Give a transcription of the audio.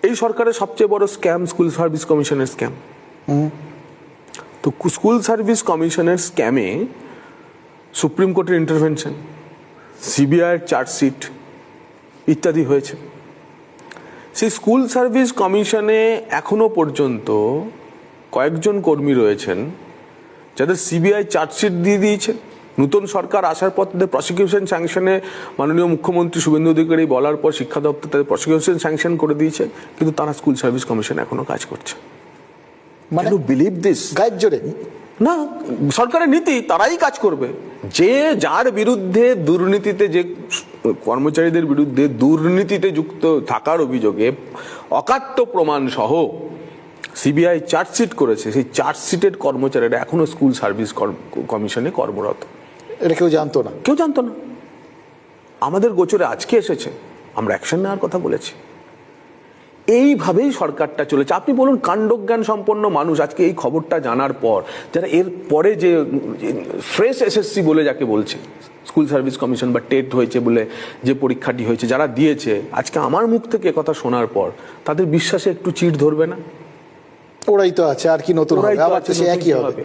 এই সরকারের সবচেয়ে বড় স্ক্যাম স্কুল সার্ভিস কমিশনের স্ক্যাম। তো স্কুল সার্ভিস কমিশনের স্ক্যামে সুপ্রিম কোর্টের ইন্টারভেনশন, সিবিআইয়ের চার্জশিট ইত্যাদি হয়েছে। সেই স্কুল সার্ভিস কমিশনে এখনো পর্যন্ত কয়েকজন কর্মী রয়েছেন যাদের সিবিআই চার্জশিট দিয়ে দিয়েছে। নতুন সরকার আসার পর তাদের প্রসিকিউশন স্যাংশনে মাননীয় মুখ্যমন্ত্রী শুভেন্দু অধিকারী বলার পর শিক্ষা দপ্তর তাদের প্রসিকিউশন স্যাংশন করে দিয়েছে, কিন্তু তারা স্কুল সার্ভিস কমিশন এখনো কাজ করছে। মানে বিলিভ দিস? গায়ের জোরে না, সরকারের নীতি, তারাই কাজ করবে। যে যার বিরুদ্ধে দুর্নীতিতে, যে কর্মচারীদের বিরুদ্ধে দুর্নীতিতে যুক্ত থাকার অভিযোগে অকাট্য প্রমাণ সহ সিবিআই চার্জশিট করেছে, সেই চার্জশিটের কর্মচারীরা এখনো স্কুল সার্ভিস কমিশনে কর্মরত। এটা কেউ জানতো না, কেউ জানতো না। আমাদের গোচরে আজকে এসেছে, আমরা অ্যাকশন নেওয়ার কথা বলেছি। এইভাবেই সরকারটা চলেছে। আপনি বলুন, কাণ্ডজ্ঞান সম্পন্ন মানুষ আজকে এই খবরটা জানার পর, যারা এর পরে যে ফ্রেশ এসএসসি বলে যাকে বলছে, স্কুল সার্ভিস কমিশন বা টেট হয়েছে বলে যে পরীক্ষাটি হয়েছে, যারা দিয়েছে, আজকে আমার মুখ থেকে কথা শোনার পর তাদের বিশ্বাসে একটু চিড় ধরবে না? ওরাই তো আছে, আর কি নতুন হবে, আবার তো সে একই হবে।